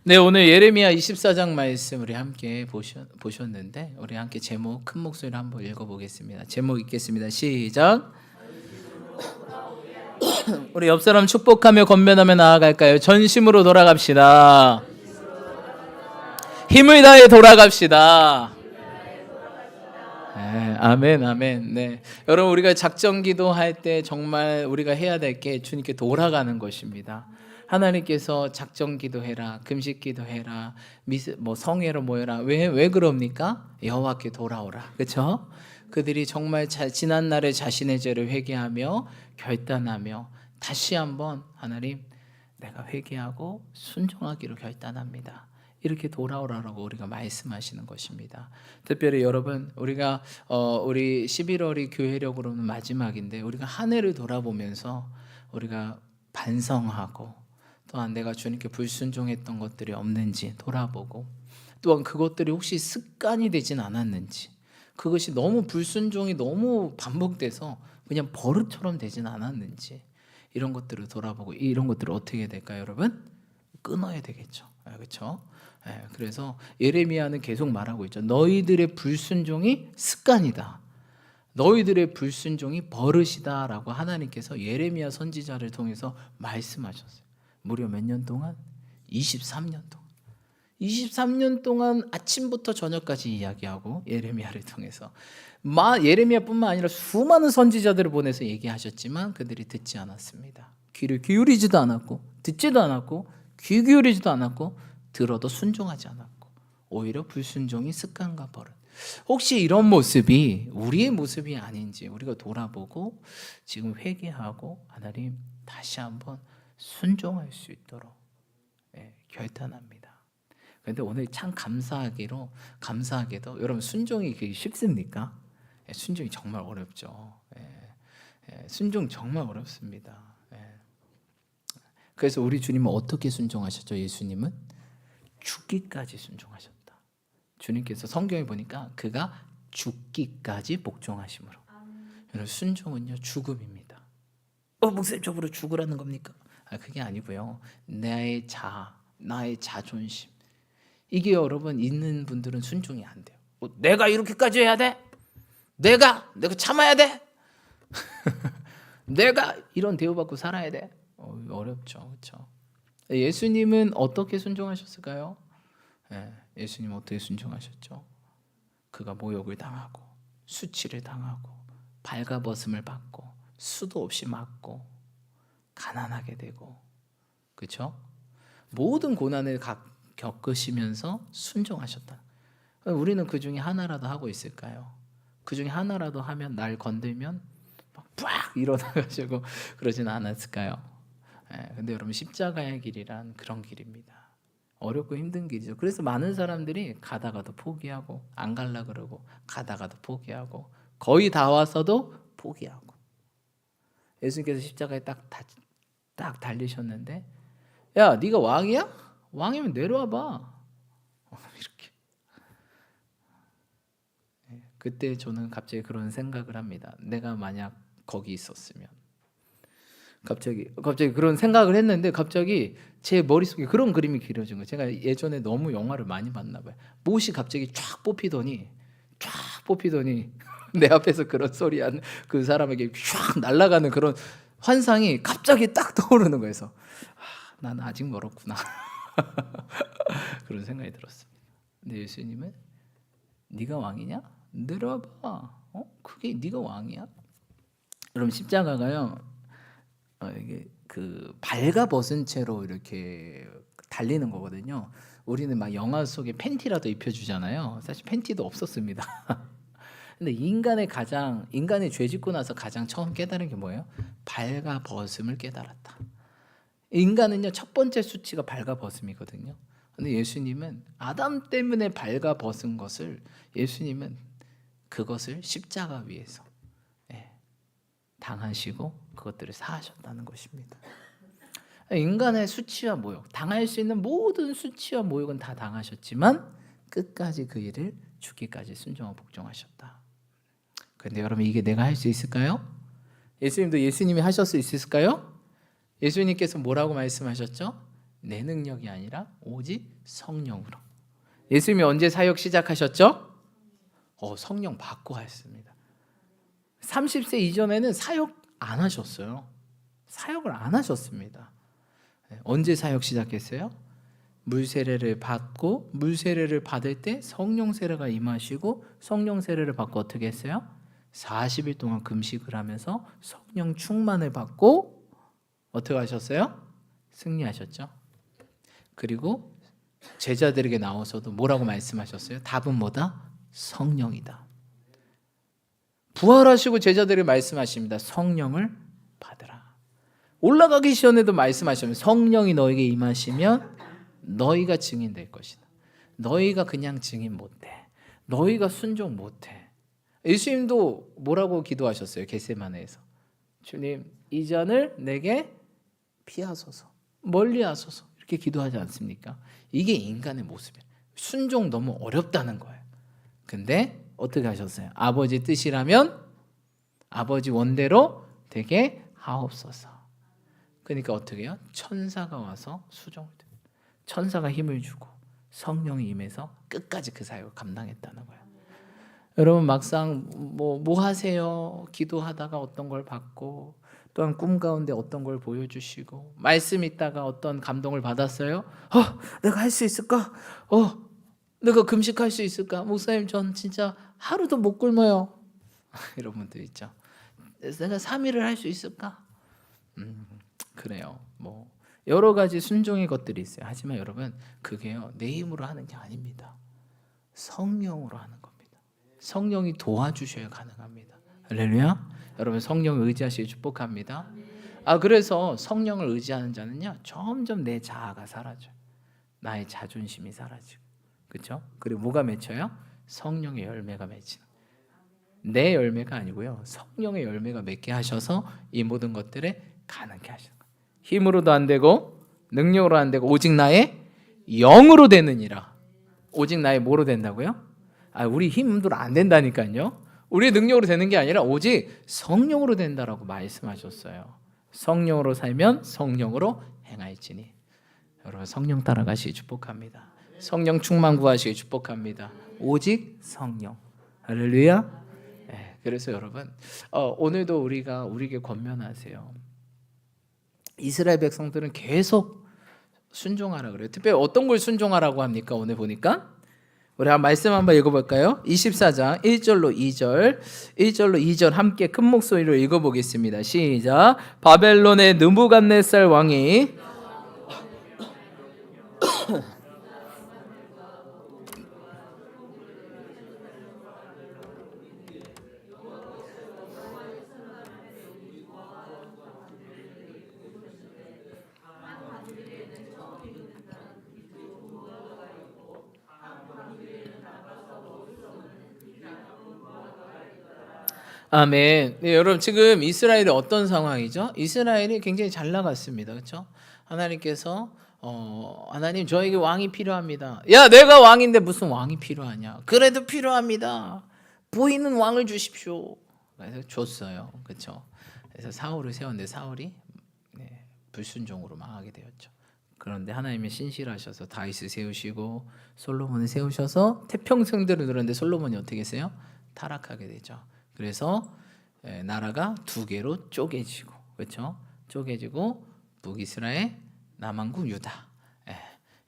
네, 오늘 예레미야 24장 말씀 우리 함께 보셨는데 우리 함께 제목 큰 목소리로 한번 읽어보겠습니다. 제목 읽겠습니다. 시작. 우리 옆 사람 축복하며 건면하며 나아갈까요? 전심으로 돌아갑시다. 힘을 다해 돌아갑시다. 네, 아멘, 아멘. 네, 여러분 우리가 작정 기도할 때 정말 우리가 해야 될 게 주님께 돌아가는 것입니다. 하나님께서 작정 기도해라, 금식 기도해라, 성회로 모여라. 왜 그럽니까? 여호와께 돌아오라. 그렇죠? 그들이 정말 지난 날에 자신의 죄를 회개하며 결단하며 다시 한번 하나님 내가 회개하고 순종하기로 결단합니다. 이렇게 돌아오라고 우리가 말씀하시는 것입니다. 특별히 여러분 우리가 우리 11월이 교회력으로는 마지막인데 우리가 한 해를 돌아보면서 우리가 반성하고 또한 내가 주님께 불순종했던 것들이 없는지 돌아보고 또한 그것들이 혹시 습관이 되진 않았는지 그것이 너무 불순종이 너무 반복돼서 그냥 버릇처럼 되진 않았는지 이런 것들을 돌아보고 이런 것들을 어떻게 해야 될까요, 여러분? 끊어야 되겠죠. 그렇죠? 그래서 예레미야는 계속 말하고 있죠. 너희들의 불순종이 습관이다. 너희들의 불순종이 버릇이다라고 하나님께서 예레미야 선지자를 통해서 말씀하셨어요. 무려 몇 년 동안? 23년 동안. 23년 동안 아침부터 저녁까지 이야기하고 예레미야를 통해서 예레미야뿐만 아니라 수많은 선지자들을 보내서 얘기하셨지만 그들이 듣지 않았습니다. 귀를 기울이지도 않았고 듣지도 않았고 귀 기울이지도 않았고 들어도 순종하지 않았고 오히려 불순종이 습관과 버릇. 혹시 이런 모습이 우리의 모습이 아닌지 우리가 돌아보고 지금 회개하고 하나님 다시 한번 순종할 수 있도록 결단합니다. 그런데 오늘 참 감사하게도 여러분 순종이 그게 쉽습니까? 순종이 정말 어렵죠. 순종 정말 어렵습니다. 그래서 우리 주님은 어떻게 순종하셨죠? 예수님은 죽기까지 순종하셨다. 주님께서 성경에 보니까 그가 죽기까지 복종하심으로. 여러분 순종은요 죽음입니다. 목사님적으로 죽으라는 겁니까? 그게 아니고요. 나의 자존심 이게 여러분 있는 분들은 순종이 안 돼요. 내가 이렇게까지 해야 돼? 내가 참아야 돼? 내가 이런 대우받고 살아야 돼? 어렵죠, 그렇죠? 예수님은 어떻게 순종하셨을까요? 예수님 어떻게 순종하셨죠? 그가 모욕을 당하고 수치를 당하고 발가벗음을 받고 수도 없이 맞고 가난하게 되고 그렇죠? 모든 고난을 겪으시면서 순종하셨다. 우리는 그 중에 하나라도 하고 있을까요? 그 중에 하나라도 하면 날 건들면 막 일어나가지고 그러지는 않았을까요? 근데 여러분 십자가의 길이란 그런 길입니다. 어렵고 힘든 길이죠. 그래서 많은 사람들이 가다가도 포기하고 안 갈라 그러고 가다가도 포기하고 거의 다 와서도 포기하고 예수님께서 십자가에 딱 달리셨는데 야 네가 왕이야? 왕이면 내려와봐 이렇게. 그때 저는 갑자기 그런 생각을 합니다. 내가 만약 거기 있었으면 갑자기 그런 생각을 했는데 갑자기 제 머릿속에 그런 그림이 그려진 거예요. 제가 예전에 너무 영화를 많이 봤나 봐요. 못이 갑자기 쫙 뽑히더니 내 앞에서 그런 소리 하는 그 사람에게 쫙 날아가는 그런 환상이 갑자기 딱 떠오르는 거예요. 그래서 나는 아직 멀었구나. 그런 생각이 들었습니다. 근데 예수님은 네가 왕이냐? 내려와봐. 그게 네가 왕이야? 그럼 십자가가요. 이게 그 발가벗은 채로 이렇게 달리는 거거든요. 우리는 막 영화 속에 팬티라도 입혀주잖아요. 사실 팬티도 없었습니다. 근데 인간의 죄 짓고 나서 가장 처음 깨달은 게 뭐예요? 발가벗음을 깨달았다. 인간은요 첫 번째 수치가 발가벗음이거든요. 근데 예수님은 아담 때문에 발가벗은 것을 예수님은 그것을 십자가 위에서 당하시고 그것들을 사하셨다는 것입니다. 인간의 수치와 모욕, 당할 수 있는 모든 수치와 모욕은 다 당하셨지만 끝까지 그 일을 죽기까지 순종하고 복종하셨다. 그런데 여러분 이게 내가 할 수 있을까요? 예수님도 예수님이 하실 수 있을까요? 예수님께서 뭐라고 말씀하셨죠? 내 능력이 아니라 오직 성령으로. 예수님이 언제 사역 시작하셨죠? 성령 받고 하셨습니다. 30세 이전에는 사역 안 하셨어요. 사역을 안 하셨습니다. 언제 사역 시작했어요? 물세례를 받고, 물세례를 받을 때 성령 세례가 임하시고, 성령 세례를 받고 어떻게 했어요? 40일 동안 금식을 하면서 성령 충만을 받고 어떻게 하셨어요? 승리하셨죠. 그리고 제자들에게 나와서도 뭐라고 말씀하셨어요? 답은 뭐다? 성령이다. 부활하시고 제자들에게 말씀하십니다. 성령을 받으라. 올라가기 전에도 말씀하셨습니다. 성령이 너에게 임하시면 너희가 증인 될 것이다. 너희가 그냥 증인 못해. 너희가 순종 못해. 예수님도 뭐라고 기도하셨어요? 겟세마네에서. 주님, 이 잔을 내게 피하소서, 멀리 하소서, 이렇게 기도하지 않습니까? 이게 인간의 모습이에요. 순종 너무 어렵다는 거예요. 근데 어떻게 하셨어요? 아버지 뜻이라면 아버지 원대로 되게 하옵소서. 그러니까 어떻게 해요? 천사가 와서 수종을 드려요. 천사가 힘을 주고 성령이 임해서 끝까지 그 사역을 감당했다는 거예요. 여러분 막상 뭐 하세요? 기도하다가 어떤 걸 받고, 또한 꿈 가운데 어떤 걸 보여주시고, 말씀 있다가 어떤 감동을 받았어요? 내가 할 수 있을까? 내가 금식할 수 있을까? 목사님, 전 진짜 하루도 못 굶어요. 이런 분들 있죠. 내가 3일을 할 수 있을까? 그래요. 뭐 여러 가지 순종의 것들이 있어요. 하지만 여러분, 그게요, 내 힘으로 하는 게 아닙니다. 성령으로 하는 겁니다. 성령이 도와주셔야 가능합니다. 할렐루야. 여러분, 성령을 의지하시기 축복합니다. 그래서 성령을 의지하는 자는요, 점점 내 자아가 사라져요. 나의 자존심이 사라지고, 그렇죠? 그리고 뭐가 맺혀요? 성령의 열매가 맺히는. 내 열매가 아니고요, 성령의 열매가 맺게 하셔서 이 모든 것들에 가능케 하시는 거예요. 힘으로도 안 되고 능력으로 안 되고 오직 나의 영으로 되느니라. 오직 나의 뭐로 된다고요? 우리 힘으로 안 된다니까요. 우리의 능력으로 되는 게 아니라 오직 성령으로 된다라고 말씀하셨어요. 성령으로 살면 성령으로 행할지니. 여러분, 성령 따라가시기 축복합니다. 성령 충만 구하시기 축복합니다. 오직 성령. 할렐루야. 그래서 여러분, 오늘도 우리에게 권면하세요. 이스라엘 백성들은 계속 순종하라 그래요. 특별히 어떤 걸 순종하라고 합니까? 오늘 보니까 우리 말씀 한번 읽어볼까요? 24장 1절로 2절 함께 큰 목소리로 읽어보겠습니다. 시작. 바벨론의 느부갓네살 왕이 아멘. 네, 여러분, 지금 이스라엘이 어떤 상황이죠? 이스라엘이 굉장히 잘 나갔습니다. 그렇죠? 하나님께서 하나님, 저에게 왕이 필요합니다. 야, 내가 왕인데 무슨 왕이 필요하냐? 그래도 필요합니다. 보이는 왕을 주십시오. 그래서 줬어요. 그렇죠? 그래서 사울을 세웠는데 사울이 불순종으로 망하게 되었죠. 그런데 하나님이 신실하셔서 다윗을 세우시고 솔로몬을 세우셔서 태평성대를 누렸는데 솔로몬이 어떻게 했어요? 타락하게 되죠. 그래서 나라가 두 개로 쪼개지고, 그렇죠? 쪼개지고 북이스라엘, 남한국 유다,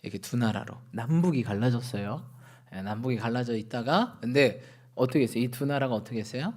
이렇게 두 나라로 남북이 갈라졌어요. 남북이 갈라져 있다가, 근데 어떻게 했어요? 이 두 나라가 어떻게 했어요?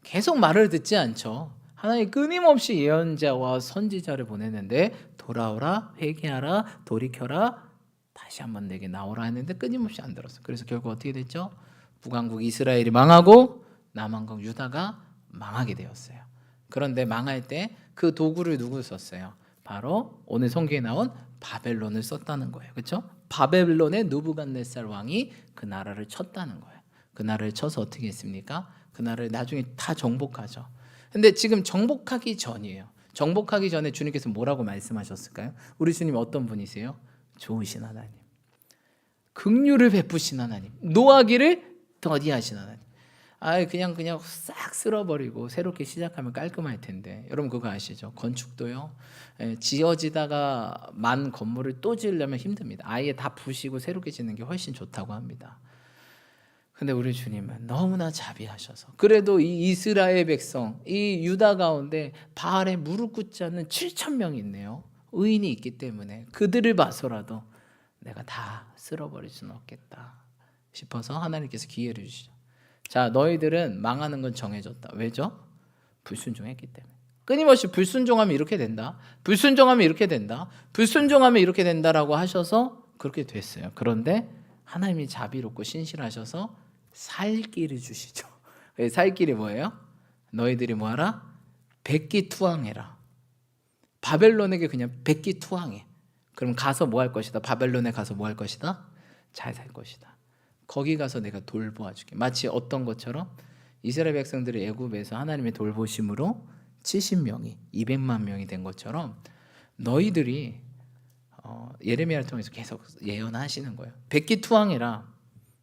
계속 말을 듣지 않죠. 하나님 끊임없이 예언자와 선지자를 보냈는데 돌아오라, 회개하라, 돌이켜라, 다시 한번 내게 나오라 했는데 끊임없이 안 들었어요. 그래서 결국 어떻게 됐죠? 북왕국 이스라엘이 망하고 남한국 유다가 망하게 되었어요. 그런데 망할 때 그 도구를 누구 썼어요? 바로 오늘 성경에 나온 바벨론을 썼다는 거예요. 그렇죠? 바벨론의 느부갓네살 왕이 그 나라를 쳤다는 거예요. 그 나라를 쳐서 어떻게 했습니까? 그 나라를 나중에 다 정복하죠. 근데 지금 정복하기 전이에요. 정복하기 전에 주님께서 뭐라고 말씀하셨을까요? 우리 주님 어떤 분이세요? 좋으신 하나님, 긍휼을 베푸신 하나님, 노하기를 더디하신 하나님. 그냥 싹 쓸어버리고 새롭게 시작하면 깔끔할 텐데. 여러분 그거 아시죠? 건축도요. 지어지다가 만 건물을 또 지으려면 힘듭니다. 아예 다 부시고 새롭게 짓는 게 훨씬 좋다고 합니다. 근데 우리 주님은 너무나 자비하셔서 그래도 이 이스라엘 백성, 이 유다 가운데 바알에 무릎 꿇지 않는 7,000명이 있네요. 의인이 있기 때문에 그들을 봐서라도 내가 다 쓸어버릴 수는 없겠다 싶어서 하나님께서 기회를 주시죠. 자, 너희들은 망하는 건 정해졌다. 왜죠? 불순종했기 때문에. 끊임없이 불순종하면 이렇게 된다. 불순종하면 이렇게 된다. 불순종하면 이렇게 된다라고 하셔서 그렇게 됐어요. 그런데 하나님이 자비롭고 신실하셔서 살 길을 주시죠. 살 길이 뭐예요? 너희들이 뭐하라? 백기투항해라. 바벨론에게 그냥 백기투항해. 그럼 가서 뭐 할 것이다? 바벨론에 가서 뭐 할 것이다? 잘 살 것이다. 거기 가서 내가 돌보아줄게. 마치 어떤 것처럼 이스라엘 백성들이 애굽에서 하나님의 돌보심으로 70명이 200만 명이 된 것처럼 너희들이 예레미야를 통해서 계속 예언하시는 거예요. 백기투항해라.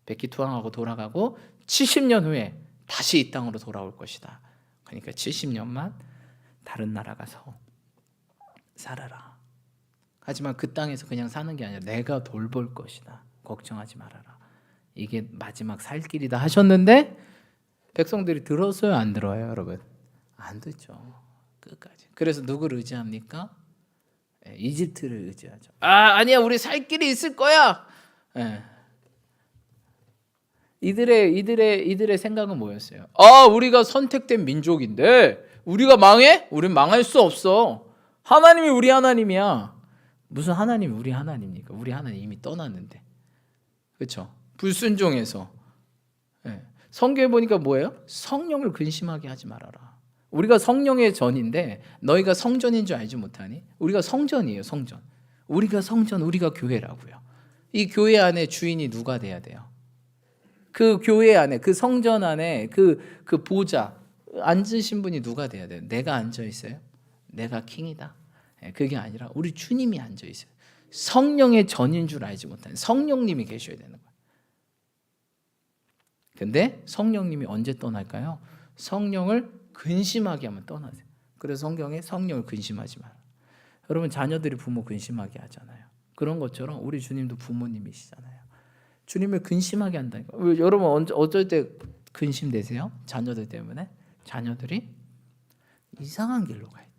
백기투항하고 돌아가고 70년 후에 다시 이 땅으로 돌아올 것이다. 그러니까 70년만 다른 나라 가서 살아라. 하지만 그 땅에서 그냥 사는 게 아니라 내가 돌볼 것이다. 걱정하지 말아라. 이게 마지막 살 길이다 하셨는데 백성들이 들었어요, 안 들어요, 여러분? 안 듣죠. 끝까지. 그래서 누구를 의지합니까? 이집트를 의지하죠. 아니야, 우리 살 길이 있을 거야. 이들의 생각은 뭐였어요? 우리가 선택된 민족인데 우리가 망해? 우린 망할 수 없어. 하나님이 우리 하나님이야. 무슨 하나님이 우리 하나님입니까? 우리 하나님 이미 떠났는데. 그렇죠? 불순종해서. 성경에 보니까 뭐예요? 성령을 근심하게 하지 말아라. 우리가 성령의 전인데 너희가 성전인 줄 알지 못하니? 우리가 성전이에요, 성전. 우리가 성전, 우리가 교회라고요. 이 교회 안에 주인이 누가 돼야 돼요? 그 교회 안에, 그 성전 안에 그 보좌 앉으신 분이 누가 돼야 돼요? 내가 앉아 있어요? 내가 킹이다? 그게 아니라 우리 주님이 앉아 있어요. 성령의 전인 줄 알지 못하는 성령님이 계셔야 되는 거예요. 근데 성령님이 언제 떠날까요? 성령을 근심하게 하면 떠나세요. 그래서 성경에 성령을 근심하지 마라. 여러분 자녀들이 부모 근심하게 하잖아요. 그런 것처럼 우리 주님도 부모님이시잖아요. 주님을 근심하게 한다니까. 여러분 어쩔 때 근심되세요? 자녀들 때문에? 자녀들이 이상한 길로 가 있다.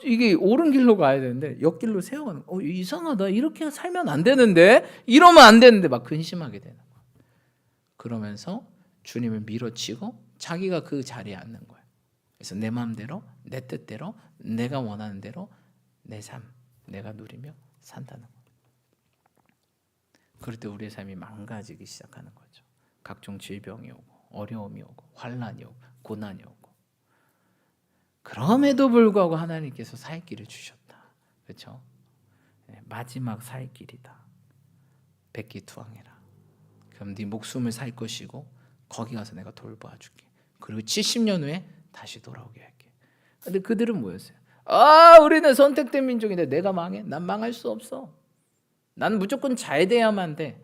이게 옳은 길로 가야 되는데 옆길로 세워가는. 이상하다. 이렇게 살면 안 되는데, 이러면 안 되는데 막 근심하게 되는 거야. 그러면서 주님을 밀어치고 자기가 그 자리에 앉는 거예요. 그래서 내 마음대로, 내 뜻대로, 내가 원하는 대로 내 삶, 내가 누리며 산다는 거예요. 그럴 때 우리의 삶이 망가지기 시작하는 거죠. 각종 질병이 오고 어려움이 오고 환난이 오고 고난이 오고. 그럼에도 불구하고 하나님께서 살 길을 주셨다. 그렇죠? 마지막 살 길이다. 백기투항해라. 그럼 네 목숨을 살 것이고 거기 가서 내가 돌봐줄게. 그리고 70년 후에 다시 돌아오게 할게. 근데 그들은 뭐였어요? 우리는 선택된 민족인데 내가 망해? 난 망할 수 없어. 나는 무조건 잘 돼야만 돼.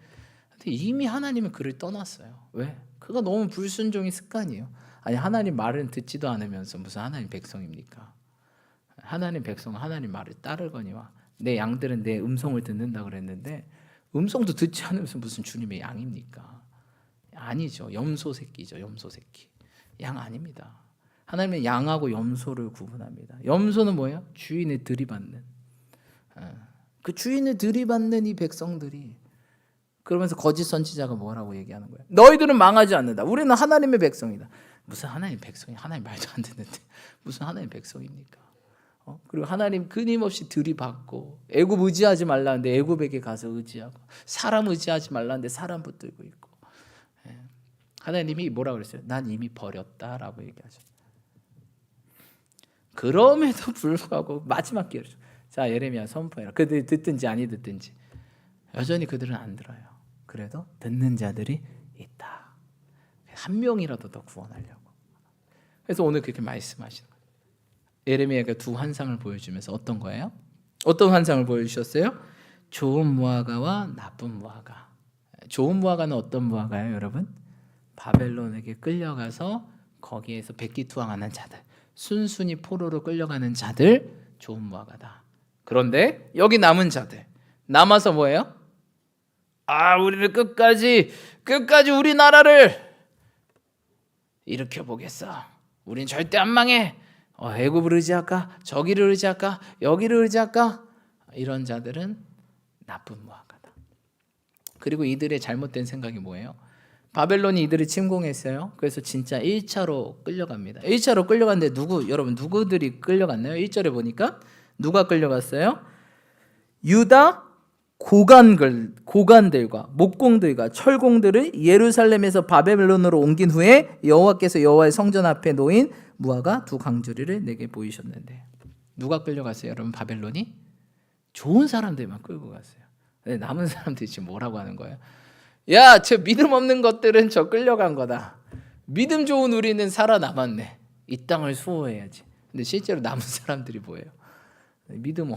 근데 이미 하나님은 그를 떠났어요. 왜? 그가 너무 불순종이 습관이에요. 아니 하나님 말은 듣지도 않으면서 무슨 하나님 백성입니까? 하나님 백성은 하나님 말을 따르거니와 내 양들은 내 음성을 듣는다 그랬는데 음성도 듣지 않으면서 무슨 주님의 양입니까? 아니죠. 염소 새끼죠. 염소 새끼. 양 아닙니다. 하나님은 양하고 염소를 구분합니다. 염소는 뭐예요? 주인을 들이받는. 그 주인을 들이받는 이 백성들이 그러면서 거짓 선지자가 뭐라고 얘기하는 거예요? 너희들은 망하지 않는다. 우리는 하나님의 백성이다. 무슨 하나님 백성이? 하나님 말도 안 되는데 무슨 하나님 백성입니까? 그리고 하나님 끊임없이 들이받고 애굽 의지하지 말라는데 애굽에게 가서 의지하고 사람 의지하지 말라는데 사람 붙들고 있고. 하나님이 뭐라고 그랬어요? 난 이미 버렸다라고 얘기하죠. 그럼에도 불구하고 마지막 기회를 줘. 자, 예레미야 선포해라. 그들이 듣든지 아니 듣든지 여전히 그들은 안 들어요. 그래도 듣는 자들이 있다. 한 명이라도 더 구원하려고. 그래서 오늘 그렇게 말씀하시는 거예요. 예레미야가 두 환상을 보여주면서 어떤 거예요? 어떤 환상을 보여주셨어요? 좋은 무화과와 나쁜 무화과. 좋은 무화과는 어떤 무화과예요, 여러분? 바벨론에게 끌려가서 거기에서 백기투항하는 자들, 순순히 포로로 끌려가는 자들, 좋은 무화과다. 그런데 여기 남은 자들 남아서 뭐예요? 우리를 끝까지 우리나라를 일으켜 보겠어. 우린 절대 안 망해. 애굽을 의지할까? 저기를 의지할까? 여기를 의지할까? 이런 자들은 나쁜 무화과다. 그리고 이들의 잘못된 생각이 뭐예요? 바벨론이 이들을 침공했어요. 그래서 진짜 1차로 끌려갑니다. 1차로 끌려갔는데 여러분 누구들이 끌려갔나요? 1절에 보니까 누가 끌려갔어요? 유다 고관들과 목공들과 철공들을 예루살렘에서 바벨론으로 옮긴 후에 여호와께서 여호와의 성전 앞에 놓인 무화과 두 강주리를 내게 보이셨는데, 누가 끌려갔어요? 여러분 바벨론이 좋은 사람들만 끌고 갔어요. 근데 남은 사람들이 지금 뭐라고 하는 거예요? 야, 저 믿음 없는 것들은 저 끌려간 거다. 믿음 좋은 우리는 살아남았네. 이 땅을 수호해야지. 근데 실제로 남은 사람들이 뭐예요? 믿음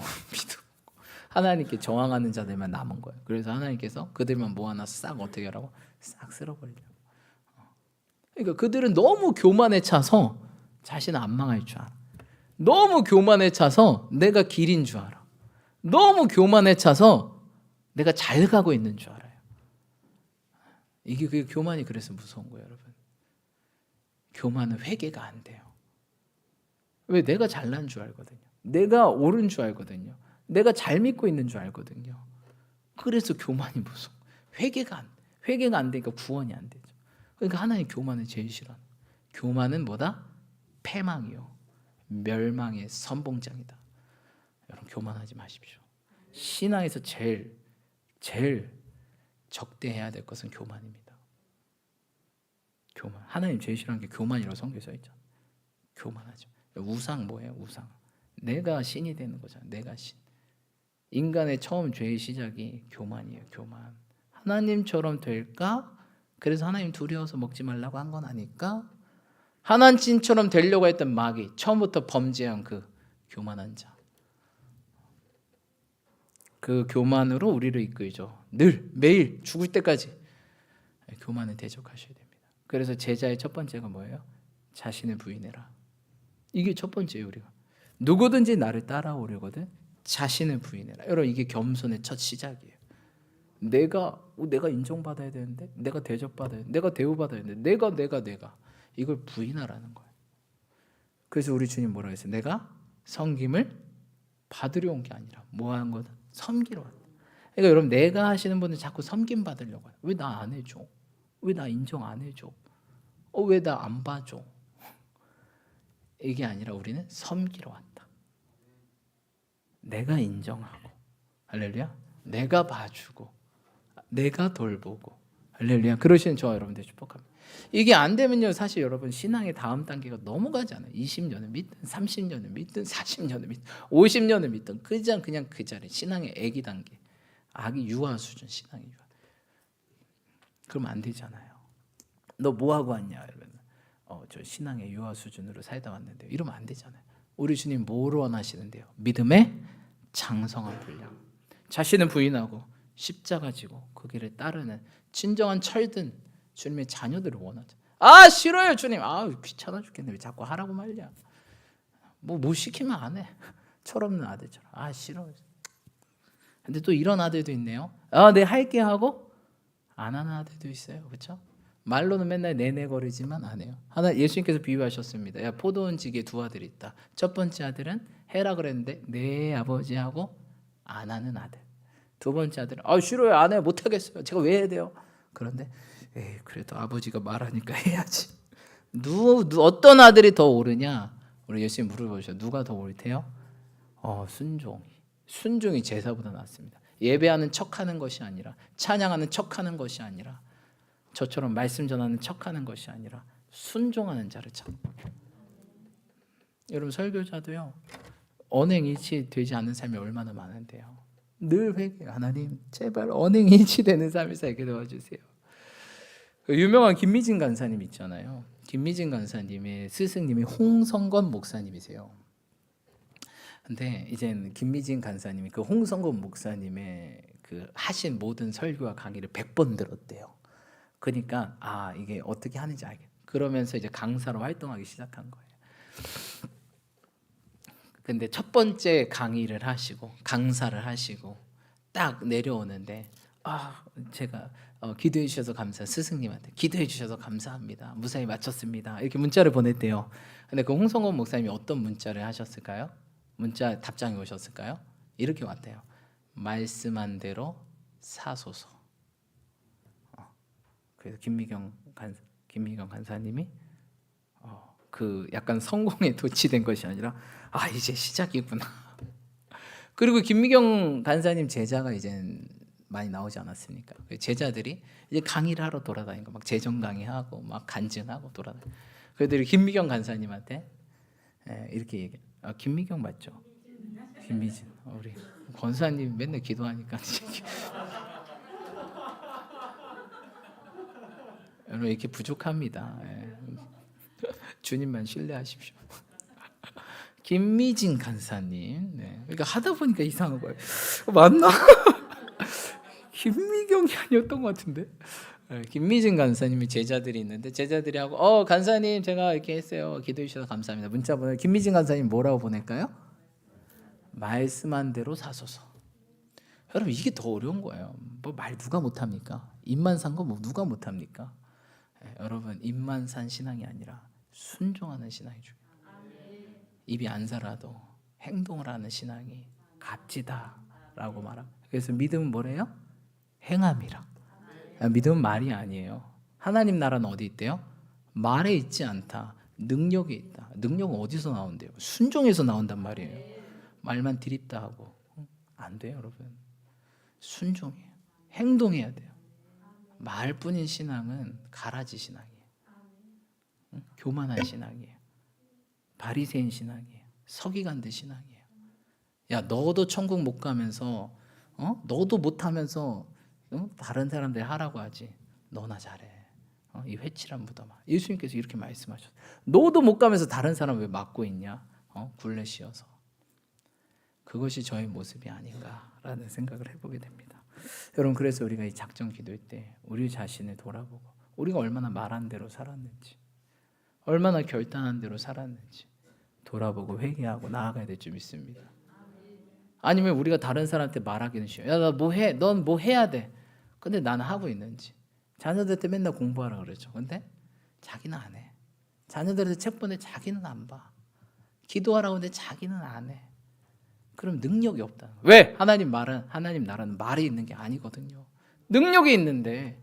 하나님께 저항하는 자들만 남은 거예요. 그래서 하나님께서 그들만 모아놔서 싹 어떻게 하라고? 싹 쓸어버리려고. 그러니까 그들은 너무 교만에 차서 자신은 안 망할 줄 알아. 너무 교만에 차서 내가 길인 줄 알아. 너무 교만에 차서 내가 잘 가고 있는 줄 알아요. 그 교만이 그래서 무서운 거예요, 여러분. 교만은 회개가 안 돼요. 왜? 내가 잘난 줄 알거든요. 내가 옳은 줄 알거든요. 내가 잘 믿고 있는 줄 알거든요. 그래서 교만이 무서워. 회개가 안 되니까 구원이 안 되죠. 그러니까 하나님 교만을 제일 싫어하는 거예요. 교만은 뭐다? 패망이요, 멸망의 선봉장이다. 여러분 교만하지 마십시오. 신앙에서 제일 적대해야 될 것은 교만입니다. 교만. 하나님 제일 싫어하는 게 교만이라고 성경에 써 있잖아요. 교만하지 마. 우상 뭐예요? 우상. 내가 신이 되는 거잖아요. 내가 신. 인간의 처음 죄의 시작이 교만이에요. 교만. 하나님처럼 될까? 그래서 하나님 두려워서 먹지 말라고 한 건 아닐까? 하나님처럼 되려고 했던 마귀, 처음부터 범죄한 그 교만한 자. 그 교만으로 우리를 이끌죠. 매일 죽을 때까지 교만을 대적하셔야 됩니다. 그래서 제자의 첫 번째가 뭐예요? 자신을 부인해라. 이게 첫 번째예요. 우리가 누구든지 나를 따라오려거든 자신을 부인해라. 여러분 이게 겸손의 첫 시작이에요. 내가 인정받아야 되는데, 내가 대접받아야 되는데, 내가 대우받아야 되는데, 내가 이걸 부인하라는 거예요. 그래서 우리 주님 뭐라고 했어요? 내가 섬김을 받으려 온 게 아니라 뭐 하는 거다? 섬기러 왔다. 그러니까 여러분 내가 하시는 분은 자꾸 섬김 받으려고 해요. 왜 나 안 해줘? 왜 나 인정 안 해줘? 왜 나 안 봐줘? 이게 아니라 우리는 섬기러 왔다. 내가 인정하고, 할렐루야, 내가 봐주고, 내가 돌보고, 할렐루야. 그러시는 저와 여러분들 축복합니다. 이게 안 되면요, 사실 여러분 신앙의 다음 단계가 넘어가잖아요. 20년을 믿든 30년을 믿든 40년을 믿든 50년을 믿든 그냥 그 자리, 신앙의 애기 단계, 아기 유아 수준, 신앙의 유아. 그러면 안 되잖아요. 너 뭐 하고 왔냐, 여러분? 저 신앙의 유아 수준으로 살다 왔는데 이러면 안 되잖아요. 우리 주님 뭘 원하시는데요? 믿음의 장성한 분량. 자신은 부인하고 십자가 지고 그 길을 따르는 진정한 철든 주님의 자녀들을 원하죠. 싫어요 주님. 귀찮아 죽겠네. 왜 자꾸 하라고 말냐. 뭐 시키면 안 해. 철없는 아들처럼. 싫어. 근데 또 이런 아들도 있네요. 네 할게 하고 안 하는 아들도 있어요. 그렇죠? 말로는 맨날 내내거리지만 안 해요. 예수님께서 비유하셨습니다. 포도원지기에 두 아들이 있다. 첫 번째 아들은 해라 그랬는데 네 아버지 하고 안 하는 아들. 두 번째 아들은 싫어요 안 해요 못하겠어요 제가 왜 해야 돼요. 그런데 그래도 아버지가 말하니까 해야지. 어떤 아들이 더 옳으냐? 우리 예수님 물어보셔. 누가 더 옳대요? 순종이 제사보다 낫습니다. 예배하는 척하는 것이 아니라, 찬양하는 척하는 것이 아니라, 저처럼 말씀 전하는 척하는 것이 아니라 순종하는 자를 찾는. 여러분 설교자도요, 언행일치 되지 않는 삶이 얼마나 많은데요. 늘 회개. 하나님 제발 언행일치 되는 삶을 살게 도와주세요. 유명한 김미진 간사님 있잖아요. 김미진 간사님의 스승님이 홍성건 목사님이세요. 근데 이제 김미진 간사님이 그 홍성건 목사님의 그 하신 모든 설교와 강의를 100번 들었대요. 그러니까 이게 어떻게 하는지 알겠. 그러면서 이제 강사로 활동하기 시작한 거예요. 근데 첫 번째 강의를 하시고 강사를 하시고 딱 내려오는데 제가 기도해 주셔서 스승님한테 기도해 주셔서 감사합니다. 무사히 마쳤습니다. 이렇게 문자를 보냈대요. 근데 그 홍성건 목사님이 어떤 문자를 하셨을까요? 문자 답장이 오셨을까요? 이렇게 왔대요. 말씀한 대로 사소서. 그래서 김미경 간사님이 그 약간 성공에 도취된 것이 아니라 이제 시작이구나. 그리고 김미경 간사님 제자가 이제 많이 나오지 않았습니까? 제자들이 이제 강의를 하러 돌아다니고 막 재정 강의하고 막 간증하고 돌아다니고. 그들이 김미경 간사님한테 이렇게 얘기. 김미경 맞죠? 김미진. 우리 권사님 맨날 기도하니까 여러분 이렇게 부족합니다. 주님만 신뢰하십시오. 김미진 간사님. 그러니까 하다 보니까 이상한 거예요. 맞나? 김미경이 아니었던 것 같은데. 김미진 간사님이 제자들이 있는데 제자들이 하고 간사님 제가 이렇게 했어요. 기도해 주셔서 감사합니다. 문자 보내. 김미진 간사님 뭐라고 보낼까요? 말씀한 대로 사소서. 여러분 이게 더 어려운 거예요. 뭐 말 누가 못합니까? 입만 산 거 뭐 누가 못합니까? 여러분 입만 산 신앙이 아니라 순종하는 신앙이 중요해요. 입이 안 살아도 행동을 하는 신앙이 값지다라고 말합니다. 그래서 믿음은 뭐래요? 행함이라. 믿음은 말이 아니에요. 하나님 나라는 어디 있대요? 말에 있지 않다. 능력에 있다. 능력은 어디서 나온대요? 순종에서 나온단 말이에요. 말만 드립다 하고 안 돼요, 여러분. 순종해요. 행동해야 돼요. 말뿐인 신앙은 가라지 신앙이에요. 교만한 신앙이에요. 바리새인 신앙이에요. 서기관들 신앙이에요. 야, 너도 천국 못 가면서 너도 못 하면서 다른 사람들 하라고 하지. 너나 잘해. 이 회칠한 무덤아. 예수님께서 이렇게 말씀하셨어요. 너도 못 가면서 다른 사람 왜 맡고 있냐? 굴레 씌어서. 그것이 저의 모습이 아닌가라는 생각을 해보게 됩니다. 여러분 그래서 우리가 이 작정 기도할 때 우리 자신을 돌아보고 우리가 얼마나 말한 대로 살았는지 얼마나 결단한 대로 살았는지 돌아보고 회개하고 나아가야 될 줄 믿습니다. 아니면 우리가 다른 사람한테 말하기는 쉬워요. 야, 나 뭐 해? 넌 뭐 해야 돼? 근데 나는 하고 있는지. 자녀들한테 맨날 공부하라 그러죠. 근데 자기는 안 해. 자녀들한테 책 보내 자기는 안 봐. 기도하라고 하는데 자기는 안 해. 그럼 능력이 없다. 왜? 하나님 나라는 말이 있는 게 아니거든요. 능력이 있는데,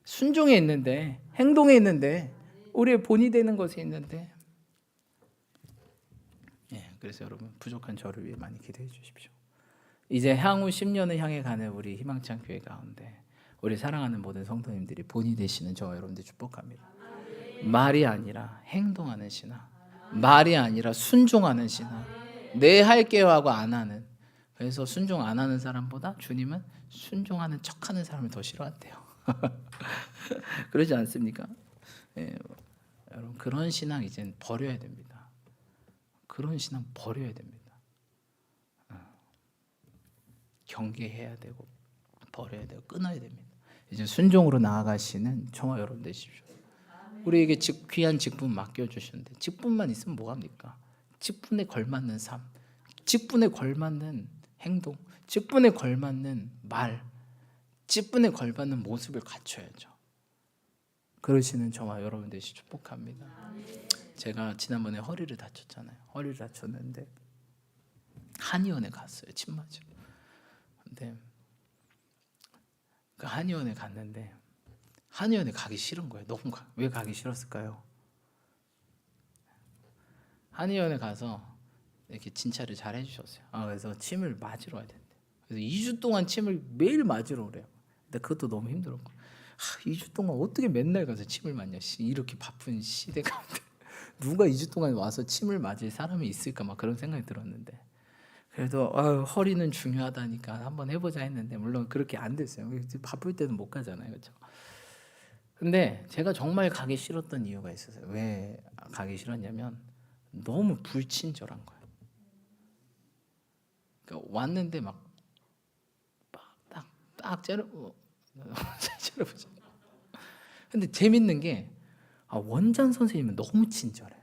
순종에 있는데, 행동에 있는데, 우리의 본이 되는 것에 있는데. 그래서 여러분 부족한 저를 위해 많이 기도해 주십시오. 이제 향후 10년을 향해 가는 우리 희망찬 교회 가운데 우리 사랑하는 모든 성도님들이 본이 되시는 저와 여러분들 축복합니다. 말이 아니라 행동하는 신앙, 말이 아니라 순종하는 신앙. 내 할게요 하고 안 하는. 그래서 순종 안 하는 사람보다 주님은 순종하는 척하는 사람을 더 싫어한대요. 그러지 않습니까? 여러분 그런 신앙 이젠 버려야 됩니다. 그런 신앙 버려야 됩니다. 경계해야 되고 버려야 되고 끊어야 됩니다. 이제 순종으로 나아가시는 저와 여러분 되십시오. 우리에게 귀한 직분 맡겨주셨는데 직분만 있으면 뭐합니까? 직분에 걸맞는 삶, 직분에 걸맞는 행동, 직분에 걸맞는 말, 직분에 걸맞는 모습을 갖춰야죠. 그러시는 저와 여러분 되시 축복합니다. 제가 지난번에 허리를 다쳤잖아요. 허리를 다쳤는데 한의원에 갔어요. 침 맞으러. 근데 그 한의원에 갔는데 한의원에 가기 싫은 거예요. 왜 가기 싫었을까요? 한의원에 가서 이렇게 진찰을 잘 해주셨어요. 그래서 침을 맞으러 와야 된대. 그래서 2주 동안 침을 매일 맞으러 오래요. 근데 그것도 너무 힘들었고 2주 동안 어떻게 맨날 가서 침을 맞냐. 이렇게 바쁜 시대 가운데 누가 2주 동안 와서 침을 맞을 사람이 있을까 막 그런 생각이 들었는데 그래도 허리는 중요하다니까 한번 해보자 했는데 물론 그렇게 안 됐어요. 바쁠 때는 못 가잖아요, 그렇죠? 근데 제가 정말 가기 싫었던 이유가 있었어요. 왜 가기 싫었냐면 너무 불친절한 거예요. 그러니까 왔는데 막 딱 째려보죠. 근데 재밌는 게 원장 선생님은 너무 친절해.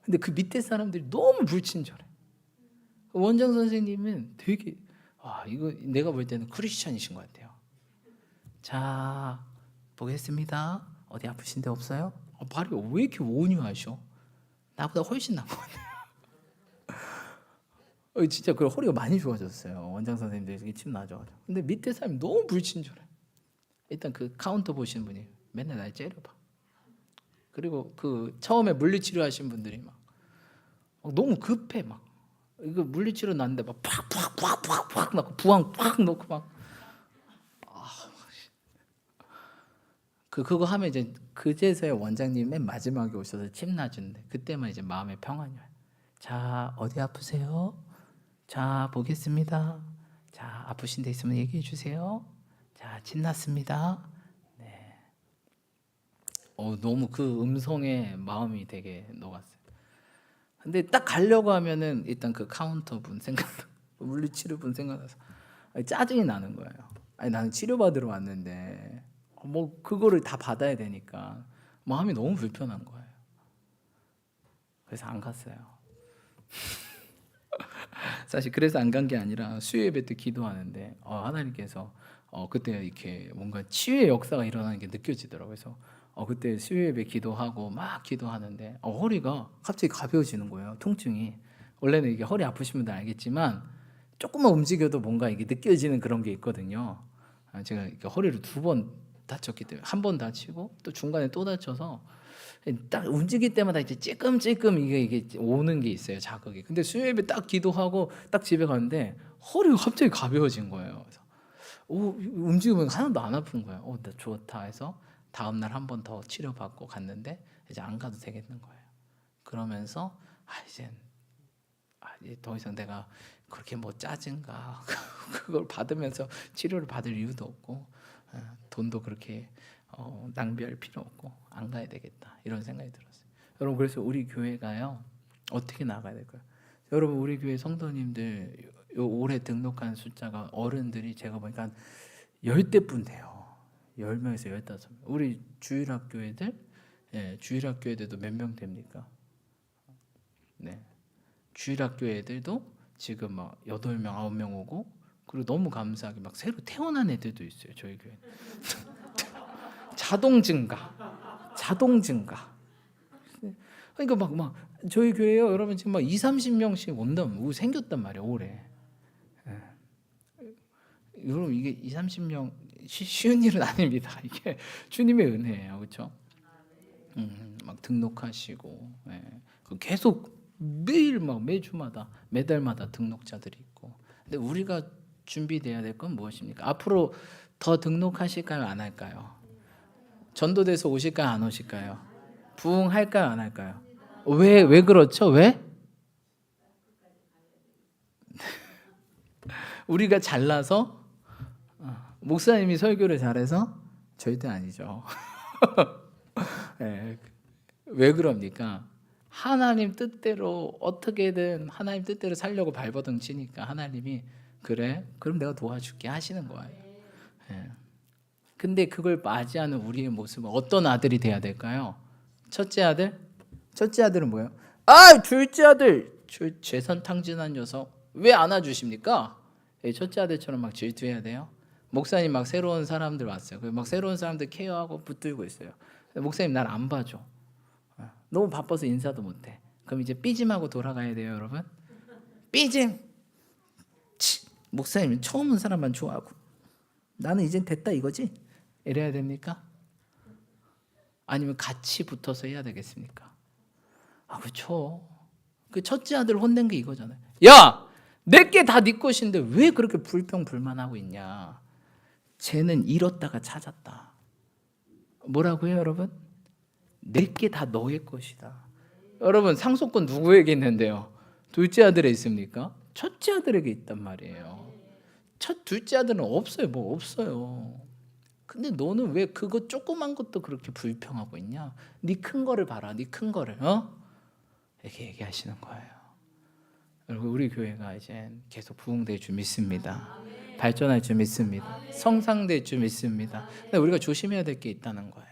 근데 그 밑에 사람들이 너무 불친절해. 원장 선생님은 되게 이거 내가 볼 때는 크리스찬이신 것 같아요. 자, 보겠습니다. 어디 아프신 데 없어요? 말이 왜 이렇게 온유하셔? 나보다 훨씬 나은 것 같아요. 진짜 그 허리가 많이 좋아졌어요. 원장 선생님들이 침 놔줘가지고. 근데 밑에 사람이 너무 불친절해. 일단 그 카운터 보시는 분이 맨날 날 째려봐. 그리고 그 처음에 물리치료 하신 분들이 막 너무 급해. 막 이거 물리치료 났는데 막 팍팍팍팍팍 넣고 부항 팍 넣고 막 그거 하면 이제 그제서야 원장님 맨 마지막에 오셔서 침 놔주는데 그때만 이제 마음의 평안이 와요. 자, 어디 아프세요? 자, 보겠습니다. 자, 아프신 데 있으면 얘기해 주세요. 자, 침 놨습니다. 네. 너무 그 음성에 마음이 되게 녹았어요. 근데 딱 가려고 하면은 일단 그 카운터 분 생각나, 물리치료 분 생각나서 짜증이 나는 거예요. 나는 치료받으러 왔는데 뭐 그거를 다 받아야 되니까 마음이 너무 불편한 거예요. 그래서 안 갔어요. 사실 그래서 안 간 게 아니라 수요 예배 때 기도하는데 하나님께서 그때 이렇게 뭔가 치유의 역사가 일어나는 게 느껴지더라고요. 그래서 그때 수요 예배 기도하고 막 기도하는데 허리가 갑자기 가벼워지는 거예요. 통증이. 원래는 이게 허리 아프신 분들 알겠지만 조금만 움직여도 뭔가 이게 느껴지는 그런 게 있거든요. 제가 이렇게 허리를 2번 다쳤기 때문에 한 번 다치고 또 중간에 또 다쳐서 딱 움직일 때마다 이제 찔끔찔끔 이게 오는 게 있어요, 자극이. 근데 수요일에 딱 기도하고 딱 집에 갔는데 허리가 갑자기 가벼워진 거예요. 그래서 움직이면 하나도 안 아픈 거예요. 나 좋다 해서 다음 날 한 번 더 치료받고 갔는데 이제 안 가도 되겠는 거예요. 그러면서 이제 더 이상 내가 그렇게 뭐 짜증가 그걸 받으면서 치료를 받을 이유도 없고 돈도 그렇게 낭비할 필요 없고 안 가야 되겠다 이런 생각이 들었어요. 여러분, 그래서 우리 교회가요 어떻게 나가야 될까요? 여러분, 우리 교회 성도님들 올해 등록한 숫자가 어른들이 제가 보니까 한 10대뿐 돼요. 10명에서 15명. 우리 주일학교 애들, 주일학교 애들도 몇 명 됩니까? 네, 주일학교 애들도 지금 막 8명, 9명 오고, 그리고 너무 감사하게 막 새로 태어난 애들도 있어요. 저희 교회 자동 증가. 그러니까 막 저희 교회요, 여러분 지금 막 20-30명씩 온다면 생겼단 말이에요, 올해. 여러분, 이게 20-30명 쉬운 일은 아닙니다. 이게 주님의 은혜예요, 그렇죠? 막 등록하시고, 계속 매일 막 매주마다 매달마다 등록자들이 있고. 근데 우리가 준비돼야 될 건 무엇입니까? 앞으로 더 등록하실까요, 안 할까요? 전도돼서 오실까요, 안 오실까요? 부흥할까요, 안 할까요? 왜 그렇죠? 왜? 우리가 잘나서? 목사님이 설교를 잘해서? 절대 아니죠. 왜 그럽니까? 하나님 뜻대로 어떻게든 하나님 뜻대로 살려고 발버둥 치니까 하나님이 그래? 그럼 내가 도와줄게 하시는 거예요. 근데 그걸 맞이하는 우리의 모습은 어떤 아들이 돼야 될까요? 첫째 아들? 첫째 아들은 뭐예요? 둘째 아들! 재산 탕진한 녀석 왜 안아주십니까? 첫째 아들처럼 막 질투해야 돼요? 목사님 막 새로운 사람들 왔어요. 막 새로운 사람들 케어하고 붙들고 있어요. 목사님 날 안 봐줘. 너무 바빠서 인사도 못해. 그럼 이제 삐짐하고 돌아가야 돼요, 여러분. 삐짐! 목사님 처음 온 사람만 좋아하고 나는 이젠 됐다 이거지? 이래야 됩니까? 아니면 같이 붙어서 해야 되겠습니까? 그렇죠. 그 첫째 아들 혼낸 게 이거잖아요. 야! 내게 다 네 것인데 왜 그렇게 불평불만하고 있냐? 쟤는 잃었다가 찾았다. 뭐라고요, 여러분? 내게 다 너의 것이다. 여러분, 상속권 누구에게 있는데요? 둘째 아들에 있습니까? 첫째 아들에게 있단 말이에요. 둘째 아들은 없어요. 뭐 없어요. 근데 너는 왜 그거 조그만 것도 그렇게 불평하고 있냐? 네 큰 거를 봐라. 네 큰 거를. 이렇게 얘기하시는 거예요. 여러분, 우리 교회가 이제 계속 부흥될 줄 믿습니다. 발전할 줄 믿습니다. 성장될 줄 믿습니다. 근데 우리가 조심해야 될 게 있다는 거예요.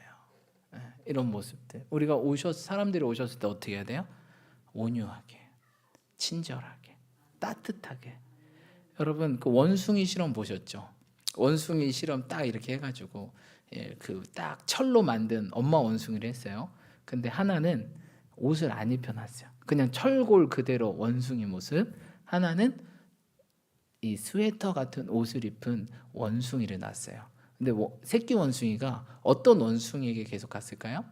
이런 모습들. 우리가 사람들이 오셨을 때 어떻게 해야 돼요? 온유하게, 친절하게, 따뜻하게. 여러분 그 원숭이 실험 보셨죠? 원숭이 실험 딱 이렇게 해가지고 그 딱 철로 만든 엄마 원숭이를 했어요. 근데 하나는 옷을 안 입혀놨어요. 그냥 철골 그대로 원숭이 모습. 하나는 이 스웨터 같은 옷을 입은 원숭이를 놨어요. 근데 새끼 원숭이가 어떤 원숭이에게 계속 갔을까요?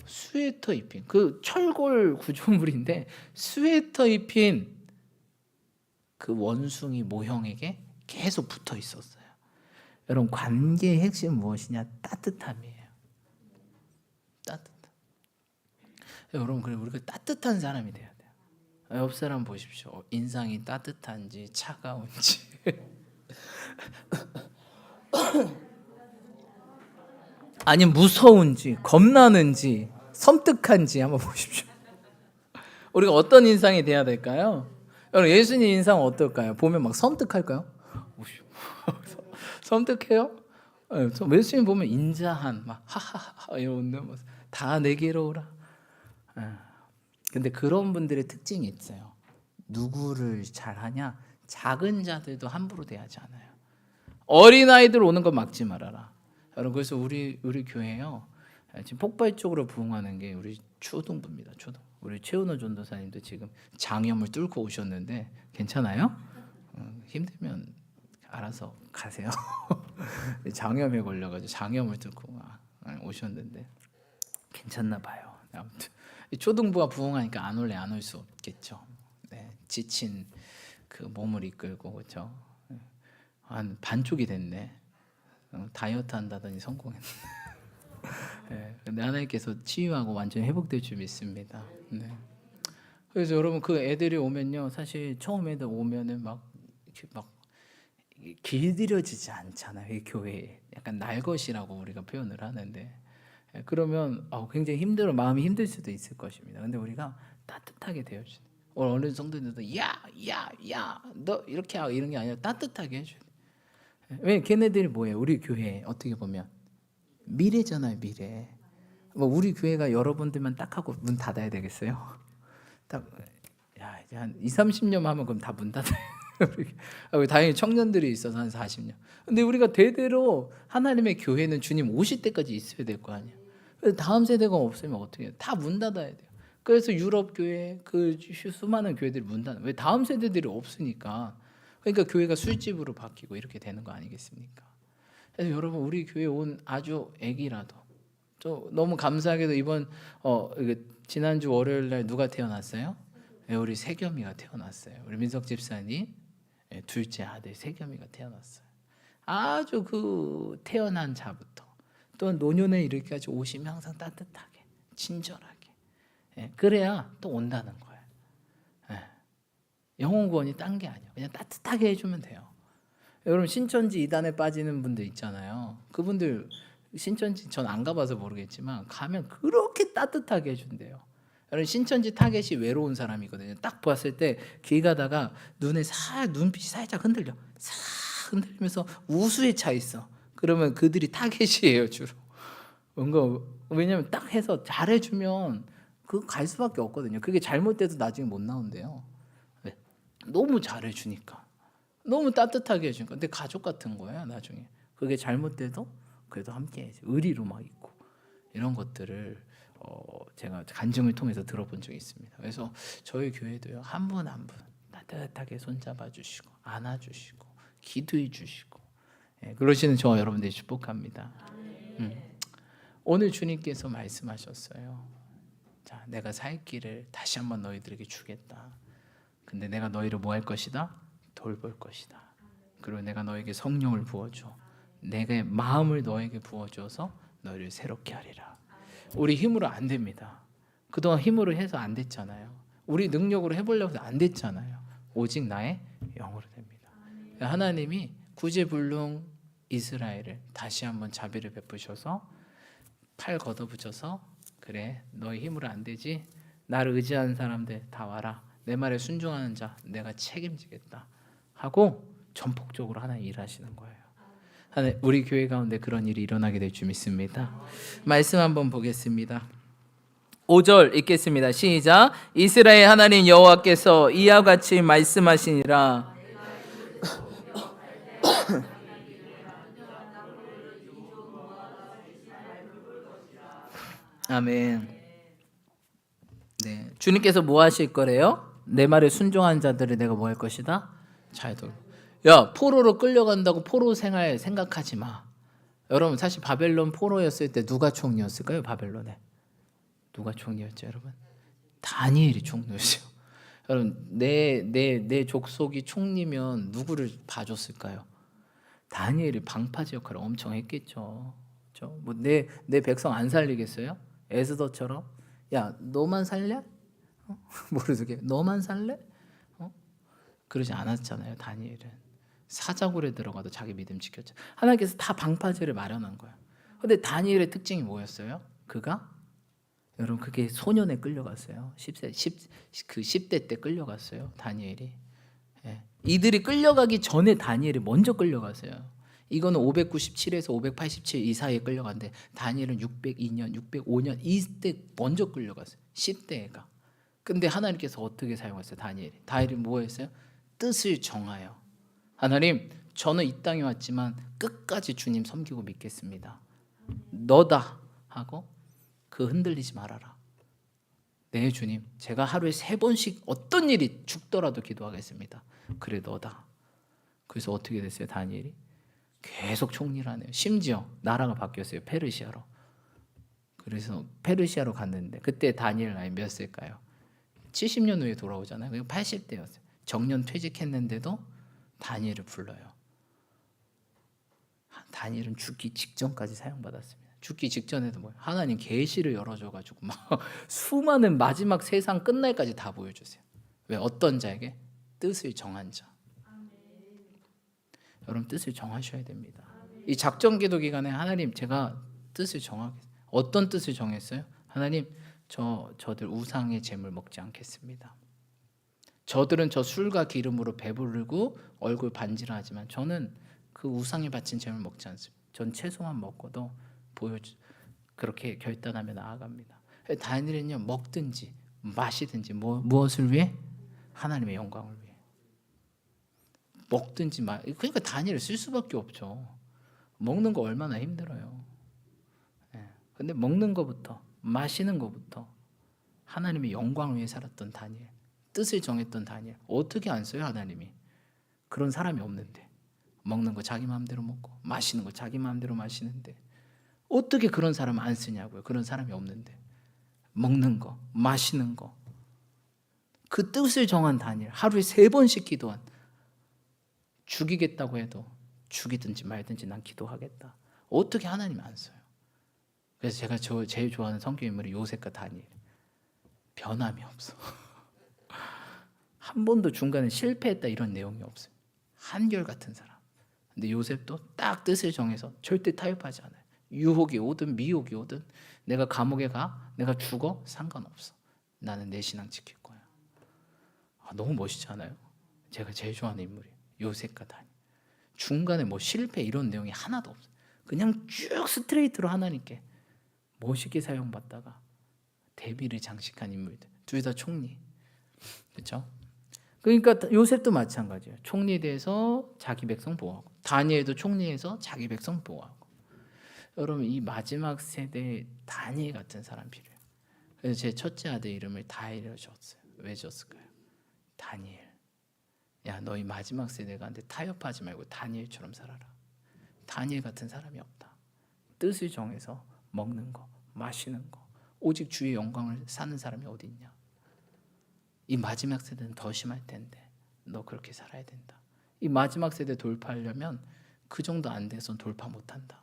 스웨터 입힌 그 철골 구조물인데 스웨터 입힌 그 원숭이 모형에게 계속 붙어 있었어요. 여러분 관계의 핵심은 무엇이냐? 따뜻함이에요. 따뜻함. 여러분 그래 우리가 따뜻한 사람이 돼야 돼요. 옆 사람 보십시오. 인상이 따뜻한지 차가운지 아니 무서운지 겁나는지 섬뜩한지 한번 보십시오. 우리가 어떤 인상이 돼야 될까요? 여러분 예수님 인상 어떨까요? 보면 막 섬뜩할까요? 섬뜩해요? 예수님 보면 인자한 막 하하하 이런 모습 다 내게로 오라. 근데 그런 분들의 특징이 있어요. 누구를 잘하냐? 작은 자들도 함부로 대하지 않아요. 어린아이들 오는 거 막지 말아라. 여러분 그래서 우리 교회요. 지금 폭발적으로 부흥하는 게 우리 초등부입니다. 초등. 우리 최은호 전도사님도 지금 장염을 뚫고 오셨는데 괜찮아요? 힘들면 알아서 가세요. 장염에 걸려가지고 장염을 뚫고 오셨는데 괜찮나 봐요. 아무튼 초등부가 부흥하니까 안 올래 안 올 수 없겠죠. 네, 지친 그 몸을 이끌고 그렇죠. 한 반쪽이 됐네. 다이어트 한다더니 성공했네. 네, 근데 하나님께서 치유하고 완전히 회복될 줄 믿습니다. 네. 그래서 여러분 그 애들이 오면요, 사실 처음 애들 오면은 막 길들여지지 않잖아요. 이 교회에 약간 날것이라고 우리가 표현을 하는데, 그러면 굉장히 마음이 힘들 수도 있을 것입니다. 근데 우리가 따뜻하게 대해주는. 어느 성도들도 야 너 이렇게 하고 이런 게 아니라 따뜻하게 해줘요. 왜 걔네들이 뭐예요? 우리 교회 어떻게 보면 미래잖아요, 미래. 뭐 우리 교회가 여러분들만 딱 하고 문 닫아야 되겠어요? 딱 이제 한 2-30년 하면 그럼 다 문 닫아요. 다행히 청년들이 있어서 한 40년. 근데 우리가 대대로 하나님의 교회는 주님 오실 때까지 있어야 될 거 아니에요. 다음 세대가 없으면 어떻게 해요? 다 문 닫아야 돼요. 그래서 유럽 교회 그 수많은 교회들이 문 닫아. 왜? 다음 세대들이 없으니까. 그러니까 교회가 술집으로 바뀌고 이렇게 되는 거 아니겠습니까? 그래서 여러분 우리 교회 온 아주 애기라도 또 너무 감사하게도 이번 지난주 월요일 날 누가 태어났어요? 우리 세겸이가 태어났어요. 우리 민석 집사님 둘째 아들 세겸이가 태어났어요. 아주 그 태어난 자부터 또 노년에 이렇게까지 오시면 항상 따뜻하게 친절하게 그래야 또 온다는 거예요. 영혼 구원이 딴 게 아니에요. 그냥 따뜻하게 해주면 돼요. 여러분 신천지 이단에 빠지는 분들 있잖아요. 그분들 신천지 전 안 가봐서 모르겠지만 가면 그렇게 따뜻하게 해준대요. 여러분 신천지 타겟이 외로운 사람이거든요. 딱 봤을 때 길 가다가 눈빛이 살짝 흔들려. 싹 흔들리면서 우수에 차 있어. 그러면 그들이 타겟이에요 주로. 뭔가 왜냐면 딱 해서 잘해주면 그거 갈 수밖에 없거든요. 그게 잘못돼도 나중에 못 나온대요. 왜? 너무 잘해주니까. 너무 따뜻하게 해주니까. 근데 가족 같은 거야 나중에. 그게 잘못돼도 그래도 함께 해야지. 의리로 막 있고 이런 것들을 제가 간증을 통해서 들어본 적이 있습니다. 그래서 저희 교회도요 한 분 한 분 따뜻하게 손잡아 주시고 안아주시고 기도해 주시고 그러시는 저와 여러분들이 축복합니다. 오늘 주님께서 말씀하셨어요. 자, 내가 살 길을 다시 한번 너희들에게 주겠다. 근데 내가 너희를 뭐 할 것이다? 돌볼 것이다. 그리고 내가 너에게 성령을 부어줘. 내게 마음을 너에게 부어줘서 너희를 새롭게 하리라. 우리 힘으로 안 됩니다. 그동안 힘으로 해서 안 됐잖아요. 우리 능력으로 해보려고 해서 안 됐잖아요. 오직 나의 영으로 됩니다. 하나님이 구제불능 이스라엘을 다시 한번 자비를 베푸셔서 팔 걷어붙여서 그래 너희 힘으로 안 되지? 나를 의지하는 사람들 다 와라. 내 말에 순종하는 자 내가 책임지겠다 하고 전폭적으로 하나님 일하시는 거예요. 하나님, 우리 교회 가운데 그런 일이 일어나게 될 줄 믿습니다. 말씀 한번 보겠습니다. 5절 읽겠습니다. 시작. 이스라엘 하나님 여호와께서 이와 같이 말씀하시니라. 아멘. 네, 주님께서 뭐 하실 거래요? 내 말에 순종한 자들을 내가 뭐 할 것이다? 잘 돌. 야, 포로로 끌려간다고 포로 생활 생각하지 마. 여러분, 사실 바벨론 포로였을 때 누가 총리였을까요? 바벨론에 누가 총리였죠, 여러분? 다니엘이 총리였죠. 여러분, 내 족속이 총리면 누구를 봐줬을까요? 다니엘이 방파제 역할을 엄청 했겠죠. 그렇죠? 뭐내 백성 안 살리겠어요? 에스더처럼 야 너만 살래? 모르게 너만 살래? 그러지 않았잖아요. 다니엘은 사자굴에 들어가도 자기 믿음 지켰죠. 하나님께서 다 방파제를 마련한 거예요. 근데 다니엘의 특징이 뭐였어요? 그가 여러분 그게 소년에 끌려갔어요. 10대 때 끌려갔어요. 다니엘이. 예. 이들이 끌려가기 전에 다니엘이 먼저 끌려갔어요. 이거는 597에서 587 이 사이에 끌려갔는데 다니엘은 602년, 605년 이때 먼저 끌려갔어요. 10대가. 근데 하나님께서 어떻게 사용했어요? 다니엘이 뭐 했어요? 뜻을 정하여 하나님, 저는 이 땅에 왔지만 끝까지 주님 섬기고 믿겠습니다. 너다 하고 그 흔들리지 말아라. 네 주님, 제가 하루에 3번씩 어떤 일이 죽더라도 기도하겠습니다. 그래 너다. 그래서 어떻게 됐어요? 다니엘이 계속 총리를 하네요. 심지어 나라가 바뀌었어요. 페르시아로. 그래서 페르시아로 갔는데 그때 다니엘 나이 몇 세일까요? 70년 후에 돌아오잖아요. 그리고 80대였어요. 정년 퇴직했는데도 다니엘을 불러요. 다니엘은 죽기 직전까지 사용받았습니다. 죽기 직전에도 뭐예요? 하나님 계시를 열어줘가지고 막 수많은 마지막 세상 끝날까지 다 보여주세요. 왜? 어떤 자에게? 뜻을 정한 자. 여러분 뜻을 정하셔야 됩니다. 이 작전기도 기간에 하나님 제가 뜻을 정하겠습니다. 어떤 뜻을 정했어요? 하나님 저들 우상의 재물 먹지 않겠습니다. 저들은 저 술과 기름으로 배부르고 얼굴 반질하지만 저는 그 우상에 바친 재물 먹지 않습니다. 전 채소만 먹고도 그렇게 결단하며 나아갑니다. 다니엘은요 먹든지 마시든지 무엇을 위해? 하나님의 영광을 위해. 먹든지 그러니까 다니엘을 쓸 수밖에 없죠. 먹는 거 얼마나 힘들어요. 근데 먹는 거부터 마시는 거부터 하나님의 영광을 위해 살았던 다니엘, 뜻을 정했던 다니엘. 어떻게 안 써요 하나님이? 그런 사람이 없는데 먹는 거 자기 마음대로 먹고 마시는 거 자기 마음대로 마시는데 어떻게 그런 사람 안 쓰냐고요. 그런 사람이 없는데 먹는 거 마시는 거 그 뜻을 정한 다니엘, 하루에 3번씩 기도한, 죽이겠다고 해도 죽이든지 말든지 난 기도하겠다. 어떻게 하나님이 안 써요? 그래서 제가 제일 좋아하는 성경 인물이 요셉과 다니엘. 변함이 없어. 한 번도 중간에 실패했다 이런 내용이 없어요. 한결같은 사람. 근데 요셉도 딱 뜻을 정해서 절대 타협하지 않아요. 유혹이 오든 미혹이 오든 내가 감옥에 가, 내가 죽어 상관없어. 나는 내 신앙 지킬 거야. 너무 멋있지 않아요? 제가 제일 좋아하는 인물이에요. 요셉과 다니엘. 중간에 뭐 실패 이런 내용이 하나도 없어요. 그냥 쭉 스트레이트로 하나님께 멋있게 사용받다가 대비를 장식한 인물들. 둘 다 총리. 그렇죠? 그러니까 요셉도 마찬가지예요. 총리돼서 자기 백성 보호하고 다니엘도 총리해서 자기 백성 보호하고. 여러분 이 마지막 세대에 다니엘 같은 사람 필요해요. 그래서 제 첫째 아들 이름을 다니엘을 줬어요. 왜 줬을까요? 다니엘. 야 너희 마지막 세대가 근데 타협하지 말고 다니엘처럼 살아라. 다니엘 같은 사람이 없다. 뜻을 정해서 먹는 거 마시는 거 오직 주의 영광을 사는 사람이 어디 있냐. 이 마지막 세대는 더 심할 텐데 너 그렇게 살아야 된다. 이 마지막 세대 돌파하려면 그 정도 안 돼선 돌파 못한다.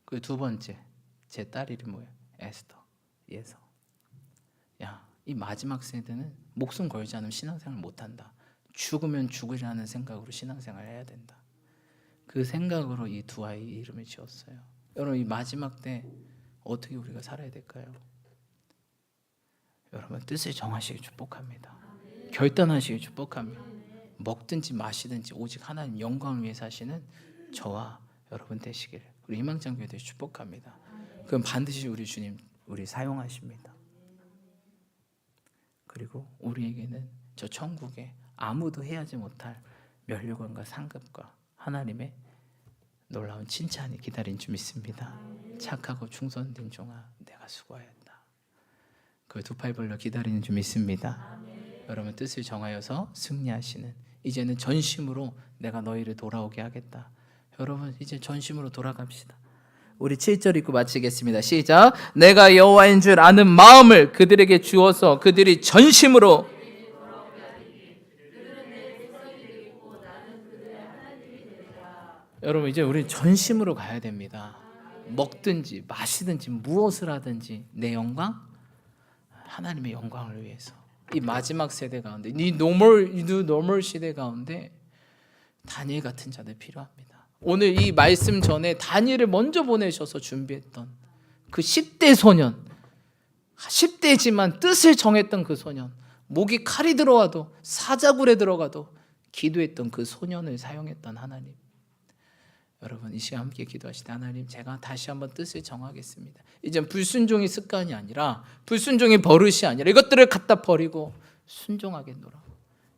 그 두 번째 제 딸 이름이 뭐예요? 에스더, 예서. 야, 이 마지막 세대는 목숨 걸지 않으면 신앙생활 못한다. 죽으면 죽으라는 생각으로 신앙생활을 해야 된다. 그 생각으로 이 두 아이 이름을 지었어요. 여러분 이 마지막 때 어떻게 우리가 살아야 될까요? 여러분 뜻을 정하시길 축복합니다. 결단하시길 축복합니다. 먹든지 마시든지 오직 하나님 영광을 위해 사시는 저와 여러분 되시기를 우리 희망장교회들 축복합니다. 그럼 반드시 우리 주님 우리 사용하십니다. 그리고 우리에게는 저 천국에 아무도 해하지 못할 면류관과 상급과 하나님의 놀라운 칭찬이 기다린 줄 믿습니다. 착하고 충성된 종아 내가 수고하였다. 그 두 팔 벌려 기다리는 줄 믿습니다. 여러분 뜻을 정하여서 승리하시는 이제는 전심으로 내가 너희를 돌아오게 하겠다. 여러분 이제 전심으로 돌아갑시다. 우리 7절 읽고 마치겠습니다. 시작. 내가 여호와인 줄 아는 마음을 그들에게 주어서 그들이 전심으로 여러분 이제 우리 전심으로 가야 됩니다. 먹든지 마시든지 무엇을 하든지 내 영광 하나님의 영광을 위해서 이 마지막 세대 가운데 이 노멀 시대 가운데 다니엘 같은 자들 필요합니다. 오늘 이 말씀 전에 다니엘을 먼저 보내셔서 준비했던 그 10대 소년 10대지만 뜻을 정했던 그 소년 목이 칼이 들어와도 사자굴에 들어가도 기도했던 그 소년을 사용했던 하나님 여러분 이 시간 함께 기도하시다. 하나님 제가 다시 한번 뜻을 정하겠습니다. 이젠 불순종이 습관이 아니라 불순종이 버릇이 아니라 이것들을 갖다 버리고 순종하겠노라.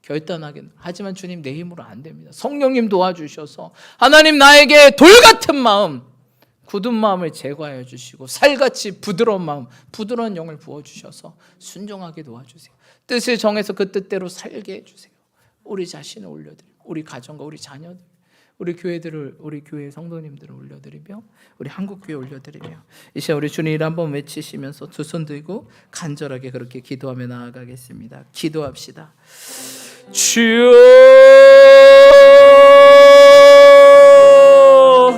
결단하겠노라. 하지만 주님 내 힘으로 안 됩니다. 성령님 도와주셔서 하나님 나에게 돌같은 마음 굳은 마음을 제거하여 주시고 살같이 부드러운 마음 부드러운 영을 부어주셔서 순종하게 도와주세요. 뜻을 정해서 그 뜻대로 살게 해주세요. 우리 자신을 올려드리고 우리 가정과 우리 자녀들 우리 교회들을 우리 교회 성도님들을 올려드리며 우리 한국교회 올려드리며 이 시간 우리 주님 이름 한번 외치시면서 두 손 들고 간절하게 그렇게 기도하며 나아가겠습니다. 기도합시다. 주여